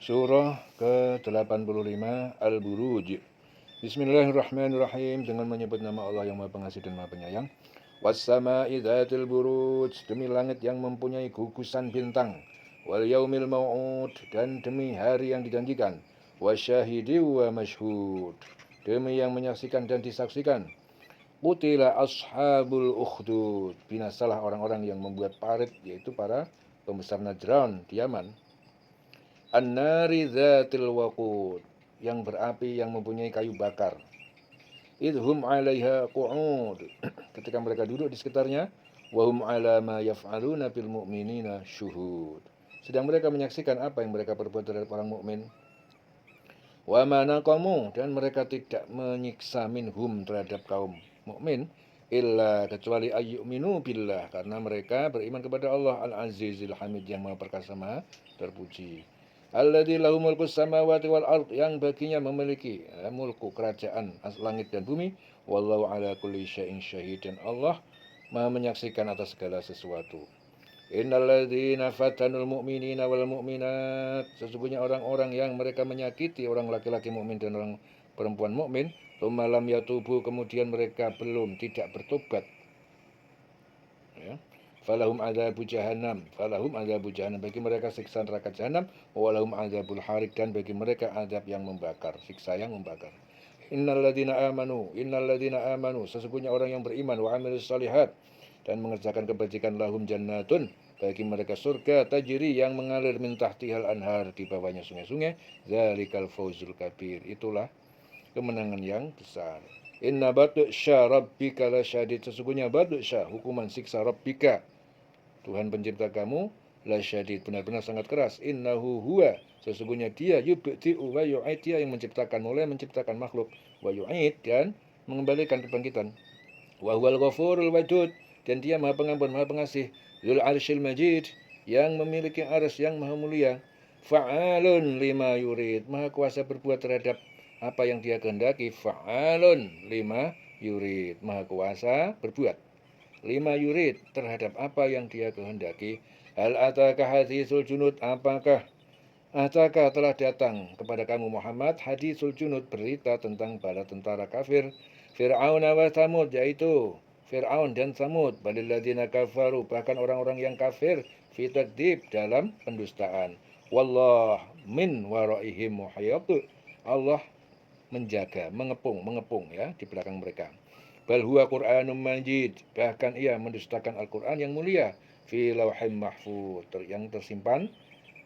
Surah ke-85 Al-Buruj. Bismillahirrahmanirrahim. Dengan menyebut nama Allah yang Maha Pengasih dan Maha Penyayang. Was-sama'i dzatil buruj. Demi langit yang mempunyai gugusan bintang. Wal yaumil mau'ud. Dan demi hari yang dijanjikan. Wasyahidi wa masyhud. Demi yang menyaksikan dan disaksikan. Qutila ashabul ukhdud. Binasalah orang-orang yang membuat parit, yaitu para pembesar Najran di Yaman. An-nari dzatil waqud, yang berapi yang mempunyai kayu bakar. Idhum 'alaiha qu'ud, ketika mereka duduk di sekitarnya. Wa hum 'ala ma yaf'aluna bil mu'minina syuhud, sedang mereka menyaksikan apa yang mereka perbuat terhadap orang mukmin. Wa ma naqamu, dan mereka tidak menyiksa minhum terhadap kaum mukmin illa kecuali ayyuminu billah, karena mereka beriman kepada Allah Al-Azizil Hamid, yang Maha Perkasa Maha Terpuji. Alladzi lahu mulku samawati wal ard, yang baginya memiliki mulku kerajaan langit dan bumi. Wallahu ala kulli syai'in syahid, dan Allah Maha menyaksikan atas segala sesuatu. Innal ladzina fatanul mu'minina wal mu'minat, sesungguhnya orang-orang yang mereka menyakiti orang laki-laki mukmin dan orang perempuan mukmin, tsumma lam yatubu, kemudian mereka belum tidak bertobat, ya. Falahum adzabu jahannam, bagi mereka siksa neraka jahanam. Walahum adzabul harik, dan bagi mereka azab yang membakar, siksa yang membakar. Innal ladzina amanu, sesungguhnya orang yang beriman, wa amilus shalihat, dan mengerjakan kebajikan, lahum jannatun, bagi mereka surga, tajri, yang mengalir min tahtihal anhar, di bawahnya sungai-sungai. Zalikal fawzul kabir, itulah kemenangan yang besar. Inna batsya rabbika lasyadid, sesungguhnya batsya, hukuman siksa rabbika, Tuhan pencipta kamu, lasyadid, benar-benar sangat keras. Innahu huwa, sesungguhnya dia, yubdi'u wa yu'id, dia yang menciptakan, mulai menciptakan makhluk, wa yu'id, dan mengembalikan kebangkitan. Wa huwal ghafurul wadud, dan dia Maha Pengampun, Maha Pengasih. Dzul arsyil majid, yang memiliki arsy yang maha mulia. Fa'alun lima yurid, maha kuasa berbuat terhadap apa yang dia kehendaki. Fa'alun lima yurid, maha kuasa berbuat lima yurid, terhadap apa yang dia kehendaki. Hal ataka hadisul junud, apakah ataka telah datang kepada kamu Muhammad hadisul junud, berita tentang bala tentara kafir. Fir'aun wa Tsamud, yaitu Fir'aun dan Tsamud. Balil ladzina kafaru, bahkan orang-orang yang kafir, fi takdzib, dalam pendustaan. Wallah min waraihim muhayat, Allah menjaga, mengepung ya di belakang mereka. Bal huwa Qur'anum Majid, bahkan ia mendustakan Al-Qur'an yang mulia. Fi lauhim mahfuz, yang tersimpan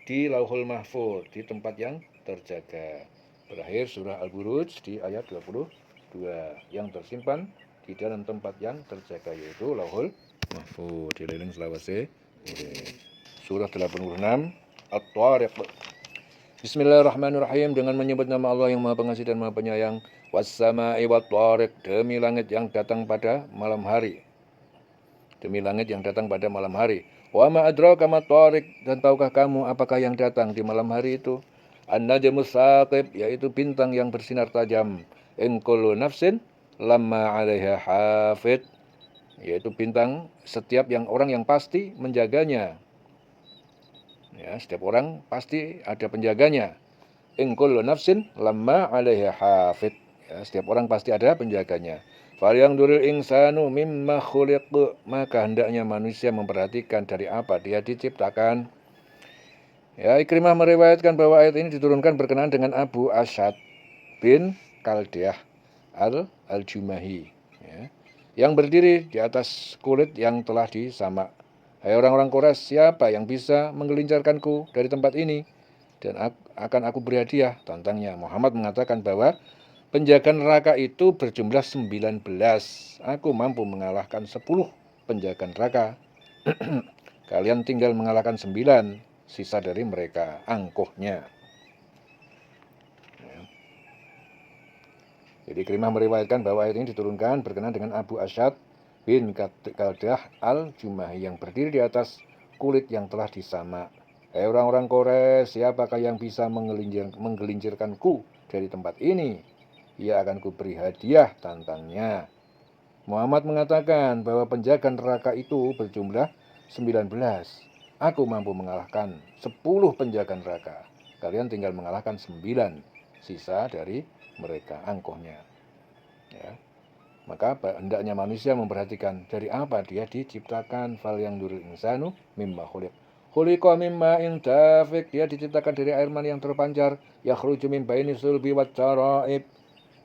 di lauhul mahfuz, di tempat yang terjaga. Berakhir surah Al-Buruj di ayat 22, yang tersimpan di dalam tempat yang terjaga, yaitu lauhul mahfuz. Dililing selawase. Surah 86 At-Tariq. Bismillahirrahmanirrahim, dengan menyebut nama Allah yang Maha Pengasih dan Maha Penyayang. Was-sama'i wat-tariq, demi langit yang datang pada malam hari. Demi langit yang datang pada malam hari. Wa ma adraka mat-tariq, dan tahukah kamu apakah yang datang di malam hari itu? An-najmus saqib, yaitu bintang yang bersinar tajam. In kullu nafsin lamma 'alaiha hafid, yaitu bintang setiap yang orang yang pasti menjaganya. Ya, setiap orang pasti ada penjaganya. In kullu nafsin lamma 'alaiha hafid, ya, setiap orang pasti ada penjaganya. Falyanzuril insanu mimma khuliq, maka hendaknya manusia memperhatikan dari apa dia diciptakan. Ya, Ikrimah meriwayatkan bahwa ayat ini diturunkan berkenaan dengan Abu Asyad bin Kaldiah al-Jumahi, ya, yang berdiri di atas kulit yang telah disamak. Hai orang-orang Quraisy, siapa yang bisa menggelincirkanku dari tempat ini, dan akan aku beri hadiah, tantangnya. Muhammad mengatakan bahwa penjaga neraka itu berjumlah 19. Aku mampu mengalahkan 10 penjaga neraka. Kalian tinggal mengalahkan 9 sisa dari mereka, angkuhnya. Jadi Ikrimah meriwayatkan bahwa ayat ini diturunkan berkenaan dengan Abu Asyad bin Kaldiah al-Jumahi, yang berdiri di atas kulit yang telah disamak. Hai orang-orang Quraisy, siapakah yang bisa menggelincirkanku dari tempat ini? Ia akan kuberi hadiah, tantangnya. Muhammad mengatakan bahwa penjaga neraka itu berjumlah 19. Aku mampu mengalahkan 10 penjaga neraka. kalian tinggal mengalahkan 9 sisa dari mereka angkuhnya. Ya. Maka hendaknya manusia memperhatikan dari apa dia diciptakan. Fal yang durul insanu mimma khuliq. Khuliqa mimma intafik. Dia diciptakan dari air mani yang terpancar. Yakhruju min baini sulbi wat tara'ib.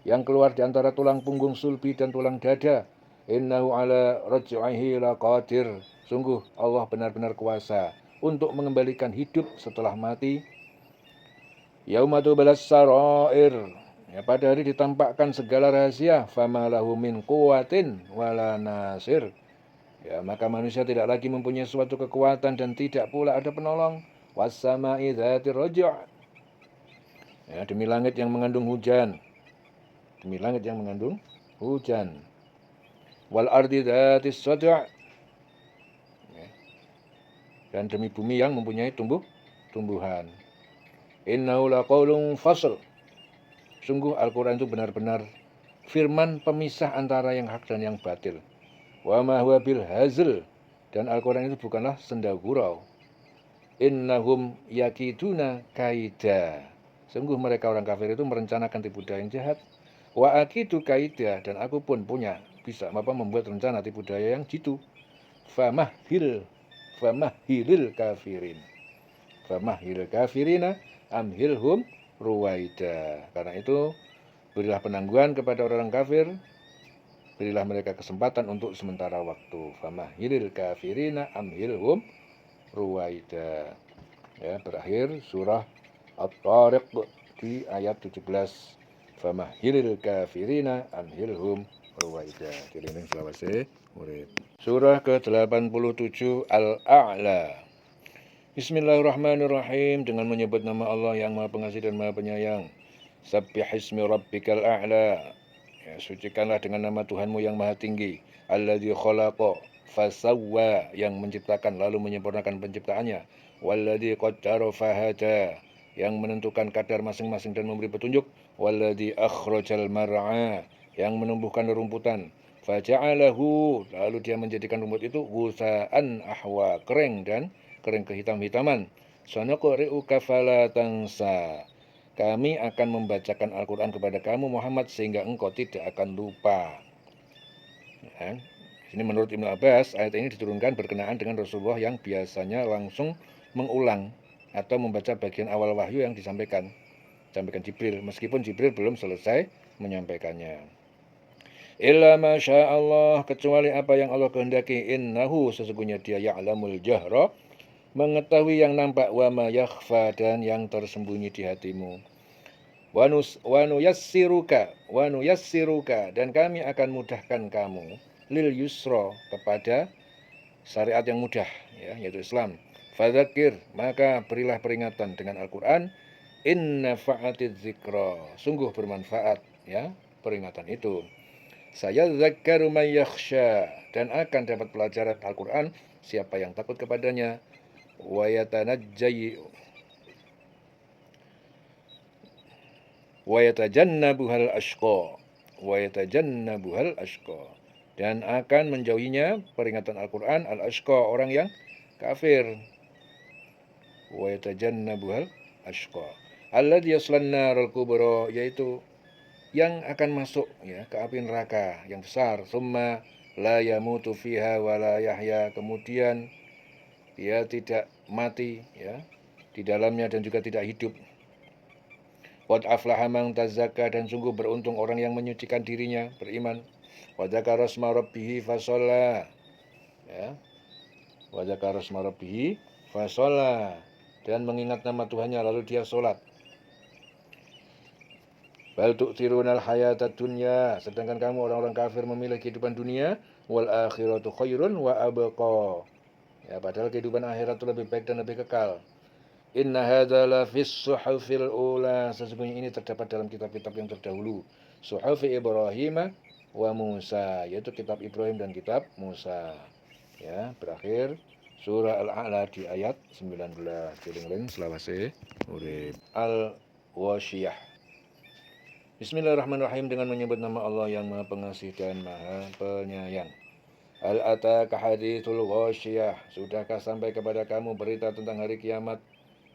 Yang keluar di antara tulang punggung sulbi dan tulang dada. Innahu ala raj'ihi laqadir. Sungguh Allah benar-benar kuasa untuk mengembalikan hidup setelah mati. Yaumatu balas sarair. Ya, pada hari ditampakkan segala rahasia. Fama lahu min quwwatin wala nasir. Ya, maka manusia tidak lagi mempunyai suatu kekuatan dan tidak pula ada penolong. Wassama'i dzatir raja'. Ya, demi langit yang mengandung hujan. Demi langit yang mengandung hujan. Wal ardi dzatis sada'. Ya. Dan demi bumi yang mempunyai tumbuhan. Innahu laqaulun fasl. Sungguh Al-Quran itu benar-benar firman pemisah antara yang hak dan yang batil. Wa ma huwa bil hazl. Dan Al-Quran itu bukanlah senda gurau. Innahum yakiduna kaida. Sungguh mereka orang kafir itu merencanakan tipu daya yang jahat. Wa akidu kaida. Dan aku pun punya bisa membuat rencana tipu daya yang jitu. Famahhilil kafirin. Famahhilil kafirina amhilhum ruwaida. Karena itu berilah penangguhan kepada orang kafir, berilah mereka kesempatan untuk sementara waktu. Famahhilil kafirina amhilhum ruwaida. Ya, berakhir surah At-Tariq di ayat 17. Famahhilil kafirina amhilhum ruwaida. Dirining selawase murid. Surah ke-87 Al-A'la. Bismillahirrahmanirrahim. Dengan menyebut nama Allah yang Maha Pengasih dan Maha Penyayang. Sabbihismi rabbikal a'la. Ya, sucikanlah dengan nama Tuhanmu yang Maha Tinggi. Alladzi khalaqa fasawwa, yang menciptakan lalu menyempurnakan penciptaannya. Walladzi qaddara fahada, yang menentukan kadar masing-masing dan memberi petunjuk. Walladzi akhrajal mar'a, yang menumbuhkan rerumputan. Faja'alahu, lalu dia menjadikan rumput itu gusaan ahwa, kering kehitam-hitaman. Sanuqri'uka fala tansa, kami akan membacakan Al-Quran kepada kamu Muhammad sehingga engkau tidak akan lupa. Ya. Ini menurut Ibnu Abbas, ayat ini diturunkan berkenaan dengan Rasulullah yang biasanya langsung mengulang atau membaca bagian awal wahyu yang disampaikan Jibril, meskipun Jibril belum selesai menyampaikannya. Illa masya Allah, kecuali apa yang Allah kehendaki. Innahu, sesungguhnya dia ya'lamul jahra, mengetahui yang nampak, wa ma yakhfa, dan yang tersembunyi di hatimu. Wa nuyassiruka, dan kami akan mudahkan kamu lil yusra, kepada syariat yang mudah, ya, yaitu Islam. Fadzakir, maka berilah peringatan dengan Al-Quran. Inna fa'atiz zikra, sungguh bermanfaat, ya, peringatan itu. Saya zakkaru may yakhsha, dan akan dapat pelajaran Al-Quran siapa yang takut kepadanya. Wa yatajannabuhal ashqa, dan akan menjauhinya peringatan Al-Quran al-ashqa, orang yang kafir. Wa yatajannabuhal ashqa alladzi yaslan narul kubra, yaitu yang akan masuk, ya, ke api neraka yang besar. Summa la yamutu fiha wa la yahya, kemudian dia tidak mati, ya, di dalamnya dan juga tidak hidup. Qad aflaha man tazakka, dan sungguh beruntung orang yang menyucikan dirinya, beriman. Wa dzakara asma rabbih fasalla, ya. Wa dzakara asma rabbih fasalla, dan mengingat nama Tuhannya lalu dia salat. Bal tu'thirunal hayatad dunya, sedangkan kamu orang-orang kafir memilih kehidupan dunia. Wal akhiratu khairun wa abqa, ya, padahal kehidupan akhirat itu lebih baik dan lebih kekal. Inna hadza la fis suhufil ula, sesungguhnya ini terdapat dalam kitab-kitab yang terdahulu. Suhufi Ibrahim wa Musa, yaitu kitab Ibrahim dan kitab Musa. Ya, berakhir surah Al-A'la di ayat 19. Dilingling selawase urip. Al-Wasyiyah. Bismillahirrahmanirrahim, dengan menyebut nama Allah yang Maha Pengasih dan Maha Penyayang. Al-ataka hadithul ghasyiyah, sudahkah sampai kepada kamu berita tentang hari kiamat?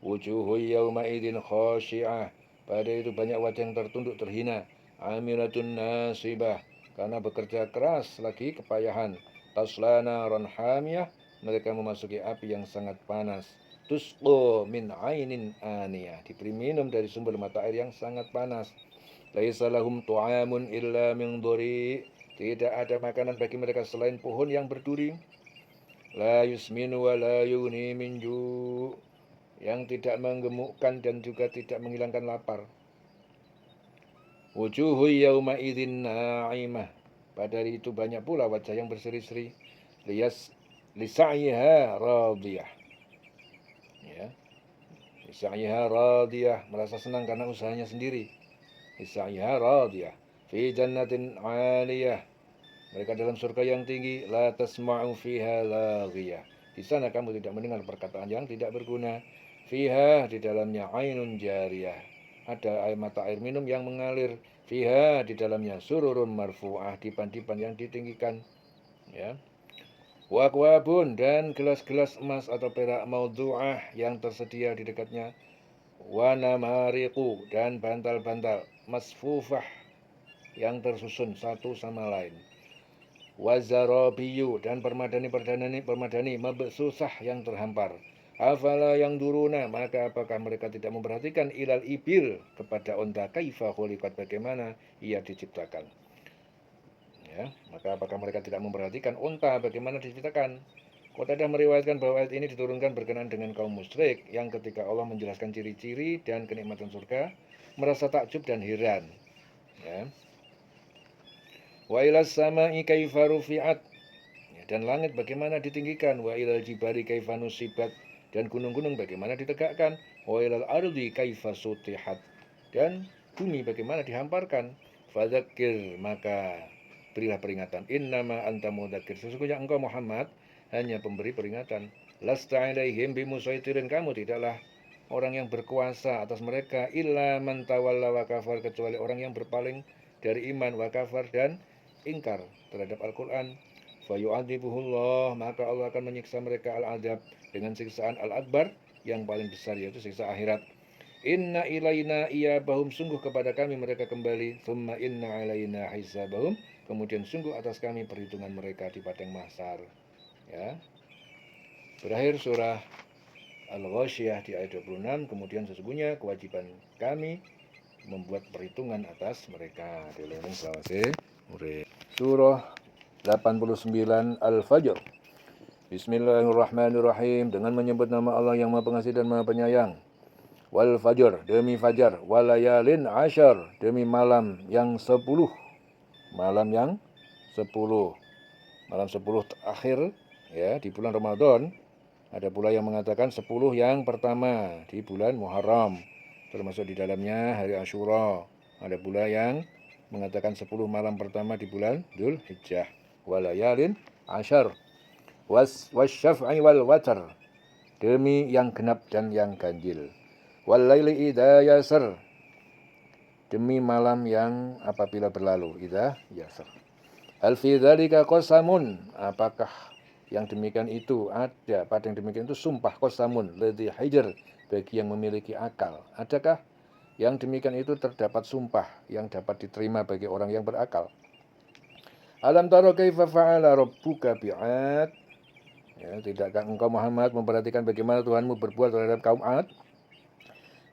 Wujuhu yawma idzin khashi'ah. Pada itu banyak wajah yang tertunduk terhina. Amilatun nasibah, karena bekerja keras lagi kepayahan. Tasla naran hamiyah, mereka memasuki api yang sangat panas. Tusqu min ainin aniyah, diberi minum dari sumber mata air yang sangat panas. Laisa lahum tu'amun illa min dhuri, tidak ada makanan bagi mereka selain pohon yang berduri. La yusminu wa la yughni min ju', yang tidak menggemukkan dan juga tidak menghilangkan lapar. Wujuhu yawma idzin na'imah, pada hari itu banyak pula wajah yang berseri-seri. Lisa'yiha radiyah, ya, lisa'yiha radiyah, merasa senang karena usahanya sendiri. Lisa'yiha radiyah fi jannatin 'aliyah, mereka dalam surga yang tinggi. La tasma'u fiha laghiyah, di sana kamu tidak mendengar perkataan yang tidak berguna. Fiha, di dalamnya, ainun jariyah, ada air mata air minum yang mengalir. Fiha, di dalamnya, sururun marfu'ah, dipan-dipan yang ditinggikan, ya. Wa akwabun, dan gelas-gelas emas atau perak maudhu'ah yang tersedia di dekatnya. Wa namariqu, dan bantal-bantal masfufah yang tersusun satu sama lain. Wa zarabiyu, dan permadani mabsusah yang terhampar. Afala yang duruna, maka apakah mereka tidak memperhatikan ilal ibil, kepada unta, kaifa khuliqat, bagaimana ia diciptakan. Ya, maka apakah mereka tidak memperhatikan unta bagaimana diciptakan. Qatadah meriwayatkan bahwa ayat ini diturunkan berkenaan dengan kaum musyrik yang ketika Allah menjelaskan ciri-ciri dan kenikmatan surga merasa takjub dan heran. Ya. Wa ilas sama'i kaifa rufi'at, dan langit bagaimana ditinggikan. Wa ilal jibari kaifa nusibat, dan gunung-gunung bagaimana ditegakkan. Wa ilal ardi kaifa sutihat, dan bumi bagaimana dihamparkan. Fadzakir, maka berilah peringatan. Innama anta mudzakir, sesungguhnya engkau Muhammad hanya pemberi peringatan. Lasta alaihim bimusaitirin, kamu tidaklah orang yang berkuasa atas mereka. Illa man tawalla wa kafar, kecuali orang yang berpaling dari iman, wa kafar, dan ingkar terhadap Al-Quran. Fayu'adzibuhullah, maka Allah akan menyiksa mereka al-adab, dengan siksaan al-akbar yang paling besar, yaitu siksa akhirat. Inna ilaina iyabahum, sungguh kepada kami mereka kembali. Thumma inna alaina hisabahum, kemudian sungguh atas kami perhitungan mereka di padang mahsyar. Ya. Berakhir surah Al-Ghasyiyah di ayat 26. Kemudian sesungguhnya kewajiban kami membuat perhitungan atas mereka. Dieling selawase murid. Surah 89 Al-Fajr. Bismillahirrahmanirrahim, dengan menyebut nama Allah yang Maha Pengasih dan Maha Penyayang. Wal fajr, demi fajar. Walayalin asyar, demi malam yang 10. Malam yang 10. Malam 10 akhir, ya, di bulan Ramadan. Ada pula yang mengatakan 10 yang pertama di bulan Muharram, termasuk di dalamnya hari Asyura. Ada pula yang mengatakan 10 malam pertama di bulan Dzulhijjah. Walayalin asyar. Wasyaf'i wal watar, demi yang genap dan yang ganjil. Walaili idza yasar, demi malam yang apabila berlalu. Idza yasar. Hal fi dzalika qasamun, apakah yang demikian itu ada, pada yang demikian itu sumpah, qasamun ladzi hijr, bagi yang memiliki akal. Adakah yang demikian itu terdapat sumpah yang dapat diterima bagi orang yang berakal? Alam tara kaifa fa'ala rabbuka bi'ad, ya, tidakkah engkau Muhammad memperhatikan bagaimana Tuhanmu berbuat terhadap kaum Ad?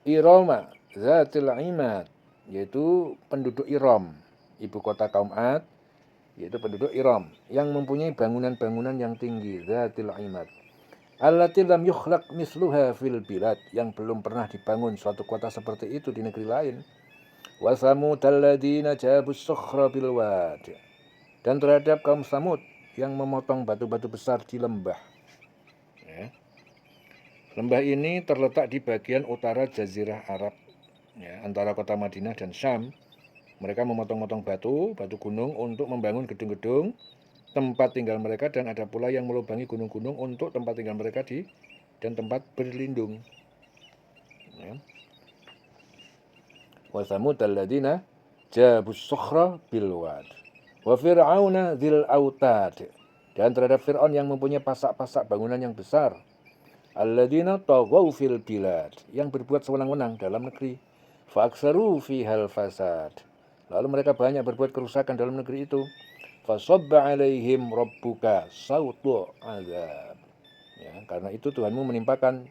Irama zatil imad, yaitu penduduk Iram, ibu kota kaum Ad, yaitu penduduk Iram yang mempunyai bangunan-bangunan yang tinggi. Zatil imad allati lam yukhlaq misluha fil bilad, yang belum pernah dibangun suatu kota seperti itu di negeri lain. Wa samudal ladzina jabus sukhra bil wad, dan terhadap kaum Samud yang memotong batu-batu besar di lembah. Ya. Lembah ini terletak di bagian utara Jazirah Arab, ya, antara kota Madinah dan Syam. Mereka memotong-motong batu gunung untuk membangun gedung-gedung tempat tinggal mereka, dan ada pula yang melubangi gunung-gunung untuk tempat tinggal mereka dan tempat berlindung. Ya. Wa samudal ladzina jabus sukhra bil wad. Wa fir'auna dzil autad, dan terhadap Fir'aun yang mempunyai pasak-pasak bangunan yang besar. alladzina taghaw fil bilad, yang berbuat sewenang-wenang dalam negeri. Fa'aksaru fihal fasad, lalu mereka banyak berbuat kerusakan dalam negeri itu. Fasabba alaihim rabbuka sautu azab, ya, karena itu Tuhanmu menimpakan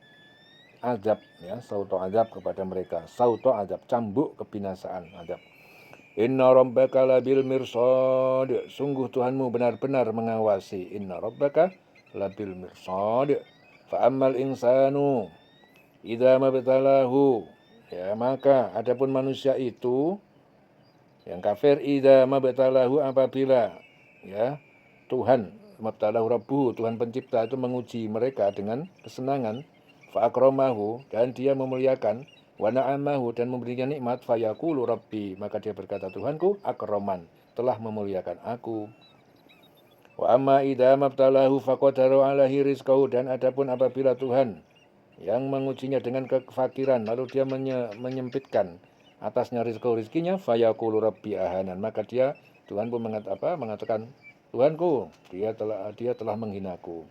azab, ya, sautu azab kepada mereka. Sautu azab, cambuk kebinasaan, azab. Inna rabbaka labil mirsad, sungguh Tuhanmu benar-benar mengawasi. Inna rabbaka labil mirsad. Fa ammal insanu idza mabtalahu, ya, maka adapun manusia itu yang kafir, idza mabtalahu, apabila, ya, Tuhan, mabtalahu rabbuhu, Tuhan pencipta itu menguji mereka dengan kesenangan, fa akramahu, dan dia memuliakan, wa na'amahu, dan memberinya nikmat, fa yaqulu rabbi, maka dia berkata, Tuhanku akraman, telah memuliakan aku. Wa amma idza mabtalahu faqadara alaihi rizqahu, dan adapun apabila Tuhan yang mengujinya dengan kefakiran lalu dia menyempitkan atasnya rizkinya, fayaqulu rabbi ahanan, maka dia, Tuhan pun mengatakan, Tuhanku, dia telah menghinaku.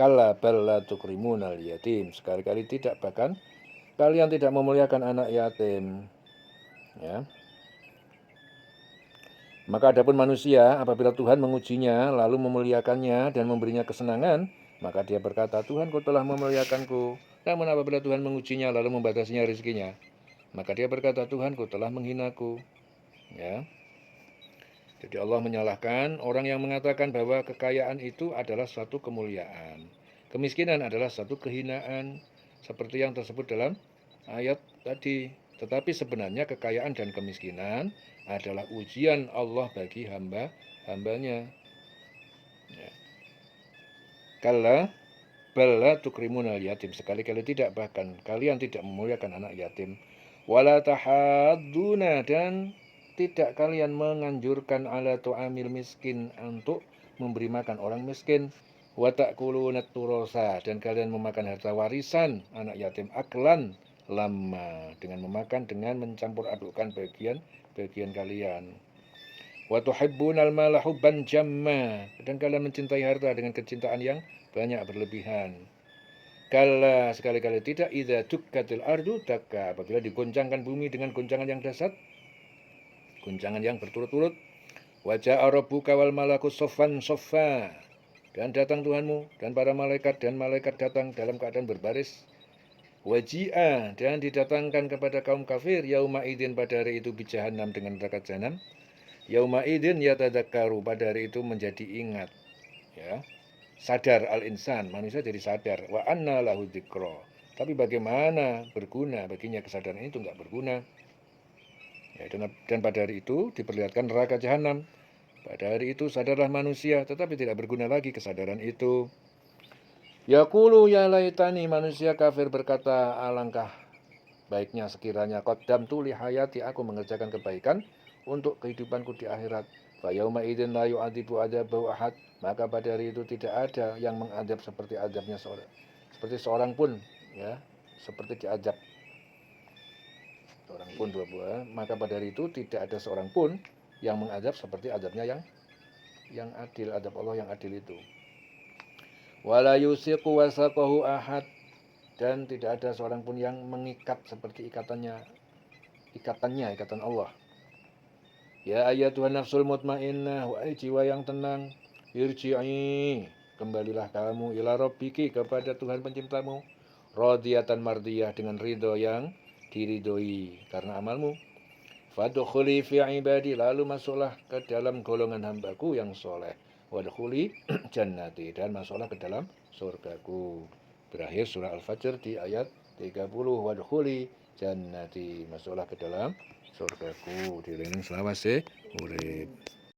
Kalla bal la tukrimunal yatim, sekali-kali tidak, bahkan kalian tidak memuliakan anak yatim, ya. Maka adapun manusia, apabila Tuhan mengujinya lalu memuliakannya dan memberinya kesenangan, maka dia berkata, Tuhanku telah memuliakanku. Namun apabila Tuhan mengujinya lalu membatasinya rezekinya, maka dia berkata, Tuhanku telah menghinaku. Ya. Jadi Allah menyalahkan orang yang mengatakan bahwa kekayaan itu adalah suatu kemuliaan, kemiskinan adalah suatu kehinaan, seperti yang tersebut dalam ayat tadi. Tetapi sebenarnya kekayaan dan kemiskinan adalah ujian Allah bagi hambanya. Ya. Kalla bala tukrimunal yatim, sekali-kali tidak, bahkan kalian tidak memuliakan anak yatim. Wala tahadduna, dan tidak kalian menganjurkan ala tu'amil miskin, untuk memberi makan orang miskin. Wa ta'kuluna turosa, dan kalian memakan harta warisan anak yatim, aklan lama, dengan mencampur adukkan bagian kalian. Wa tuhibbunal mala hubban jamma, dan kalian mencintai harta dengan kecintaan yang banyak berlebihan. Kala, sekali-kali tidak, idza dukkatil ardu dakka, apabila digoncangkan bumi dengan goncangan yang dahsyat, goncangan yang berturut-turut. Wa ja'a rabbuka wal malaku saffan saffa, dan datang Tuhanmu dan para malaikat datang dalam keadaan berbaris. Waji'a, dan didatangkan kepada kaum kafir, yauma idin, pada hari itu, bi jahannam, dengan neraka jahanam. Yauma idin yatadzakkaru, pada hari itu menjadi ingat, ya, sadar al-insan, manusia jadi sadar. Wa anna lahu dzikra, tapi bagaimana berguna baginya kesadaran itu, enggak berguna. Ya, dan pada hari itu diperlihatkan neraka jahanam. Pada hari itu sadarlah manusia, tetapi tidak berguna lagi kesadaran itu. Yaqulu ya laitani, manusia kafir berkata, alangkah baiknya sekiranya qaddamtu li hayati, aku mengerjakan kebaikan untuk kehidupanku di akhirat. Fa yauma idzin la yu'adzibu adzabahu ahad, maka pada hari itu tidak ada yang mengadab seperti azabnya seorang pun, ya, seperti diazab seorang pun, maka pada hari itu tidak ada seorang pun yang mengadab seperti azabnya yang adil, azab Allah yang adil itu. Wala yusiqu wasaqahu ahad, dan tidak ada seorang pun yang mengikat seperti ikatan Allah. Ya ayyatuhan nafsul mutmainnah, wahai jiwa yang tenang, irji'i, kembalilah kamu, ila rabbiki, kepada Tuhan penciptamu, radiyatan mardiyah, dengan ridho yang diridhoi karena amalmu. Fadkhuli fi ibadi, lalu masuklah ke dalam golongan hambaku yang soleh. Wadkhuli jannati, dan masuklah ke dalam surgaku. Berakhir surah Al-Fajr di ayat 30. Wadkhuli jannati, masuklah ke dalam surgaku. Direnung selawase urip.